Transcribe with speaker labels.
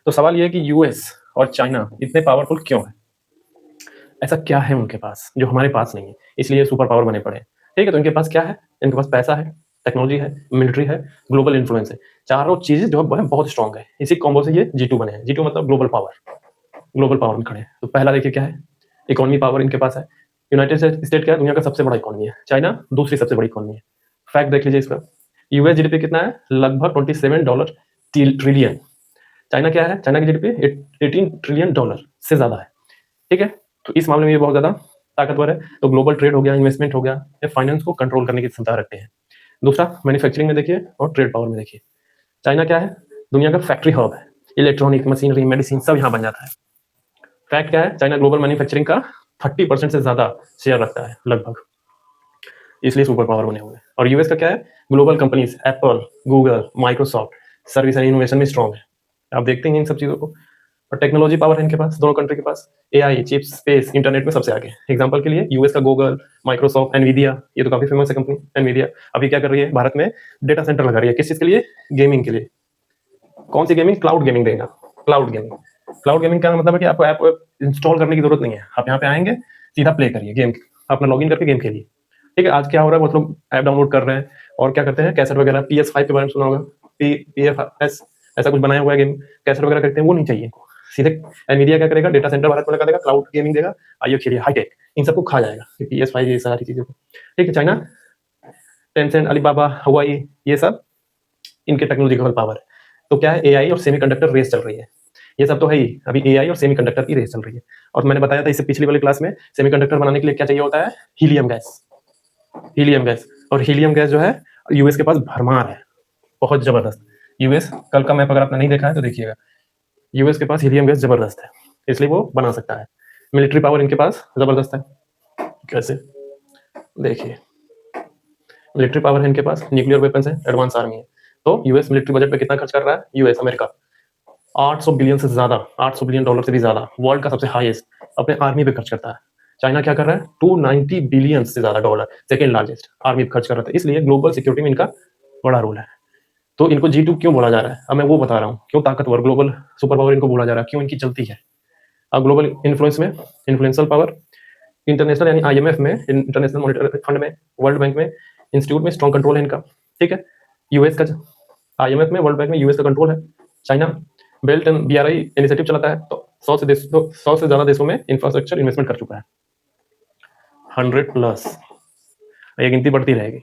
Speaker 1: तो सवाल ये है कि यूएस और चाइना इतने पावरफुल क्यों है? ऐसा क्या है उनके पास जो हमारे पास नहीं है? इसलिए सुपर पावर बने पड़े हैं। ठीक है, तो इनके पास क्या है? इनके पास पैसा है, टेक्नोलॉजी है, मिलिट्री है, ग्लोबल इन्फ्लुएंस है। चारों चीजें जो है बहुत स्ट्रांग है। इसी कॉम्बो से ये G2 बने हैं। G2 मतलब ग्लोबल पावर। ग्लोबल पावर में खड़े हैं। तो पहला देखिए क्या है? इकोनॉमी पावर इनके पास है। यूनाइटेड स्टेट क्या है? दुनिया का सबसे बड़ा इकोनॉमी है। चाइना दूसरी सबसे बड़ी इकोनॉमी है। फैक्ट देख लीजिए इसका। यूएस जीडीपी कितना है? लगभग $27 ट्रिलियन। चाइना क्या है? चाइना की जीडीपी $18 ट्रिलियन से ज्यादा है। ठीक है, तो इस मामले में ये बहुत ज्यादा ताकतवर है। तो ग्लोबल ट्रेड हो गया, इन्वेस्टमेंट हो गया, ये फाइनेंस को कंट्रोल करने की क्षमता रखते हैं। दूसरा मैन्युफैक्चरिंग में देखिए और ट्रेड पावर में देखिए। चाइना क्या है? दुनिया का फैक्ट्री हब है। इलेक्ट्रॉनिक, मशीनरी, मेडिसिन सब यहाँ बन जाता है। फैक्ट क्या है? चाइना ग्लोबल मैन्युफैक्चरिंग का 30% से ज्यादा शेयर रखता है लगभग, इसलिए सुपर पावर बने हुए हैं। और यूएस का क्या है? Global companies Apple, Google, Microsoft service and innovation में स्ट्रॉन्ग है। आप देखते हैं इन सब चीजों को। और टेक्नोलॉजी पावर है इनके पास, दोनों कंट्री के पास। एआई, चिप्स, स्पेस, इंटरनेट में सबसे आगे। एग्जांपल के लिए यूएस का गूगल, माइक्रोसॉफ्ट, एनवीडिया, ये तो काफी फेमस है कंपनी। एनवीडिया अभी क्या कर रही है? भारत में डेटा सेंटर लगा रही है। किस चीज के लिए? गेमिंग के लिए। कौन सी गेमिंग? क्लाउड गेमिंग देगा। Cloud gaming. क्लाउड गेमिंग का मतलब है कि आपको ऐप इंस्टॉल करने की जरूरत नहीं है। आप यहाँ पे आएंगे, सीधा प्ले करिए गेम, अपना लॉगिन करके गेम खेलिए। ठीक है, आज क्या हो रहा है? बहुत लोग ऐप डाउनलोड कर रहे हैं और क्या करते हैं, कैसेट वगैरह, PS5 के बारे में सुना होगा, PFS ऐसा कुछ बनाया हुआ है गेम, कैसेट वगैरह करते हैं, वो नहीं चाहिए। सीधे एनवीडिया क्या करेगा? डेटा सेंटर भारत में लगा देगा, क्लाउड गेमिंग देगा, आइए खेलिए हाईटेक। इन सबको खा जाएगा PS5 ये सारी चीजों को। ठीक है, चाइना, टेंसेंट, अलीबाबा, हवाई, ये सब इनके टेक्नोलॉजिकल पावर है। तो क्या है? एआई और सेमीकंडक्टर रेस चल रही है। ये सब तो है ही। अभी एआई और सेमीकंडक्टर की रेस चल रही है। और मैंने बताया था इससे पिछली वाली क्लास में, सेमीकंडक्टर बनाने के लिए क्या चाहिए होता है? Helium gas. Helium gas. और हीलियम गैस जो है यूएस के पास भरमार है, बहुत जबरदस्त। यूएस कल का मैप अगर आपने नहीं देखा है तो देखिएगा, यूएस के पास हीलियम गैस जबरदस्त है, इसलिए वो बना सकता है। मिलिट्री पावर इनके पास जबरदस्त है। कैसे? देखिए, मिलिट्री पावर है इनके पास, न्यूक्लियर वेपन्स है, एडवांस आर्मी है। तो यूएस मिलिट्री बजट पे कितना खर्च कर रहा है? यूएस, अमेरिका 800 बिलियन से ज्यादा, $800 बिलियन से भी ज्यादा, वर्ल्ड का सबसे हाईएस्ट अपने आर्मी पे खर्च करता है। चाइना क्या कर रहा है? 290 बिलियन से ज्यादा डॉलर, सेकेंड लार्जेस्ट आर्मी पे खर्च कर रहा था। इसलिए ग्लोबल सिक्योरिटी में इनका बड़ा रोल है। तो इनको G2 क्यों बोला जा रहा है? अब मैं वो बता रहा हूँ क्यों ताकतवर, ग्लोबल सुपर पावर इनको बोला जा रहा है, क्यों इनकी चलती है। अब ग्लोबल इन्फ्लुएंस में, इन्फ्लुएंशियल पावर, इंटरनेशनल यानी आईएमएफ में, इंटरनेशनल मॉनिटरी फंड में, वर्ल्ड बैंक में, इंस्टीट्यूट में स्ट्रॉन्ग कंट्रोल है इनका। ठीक है, यूएस का आईएमएफ में, वर्ल्ड बैंक में यूएस का कंट्रोल है। China belt and BRI initiative चलाता है, तो 100 से ज्यादा देशों में इंफ्रास्ट्रक्चर इन्वेस्टमेंट कर चुका है। 100+, ये गिनती बढ़ती रहेगी।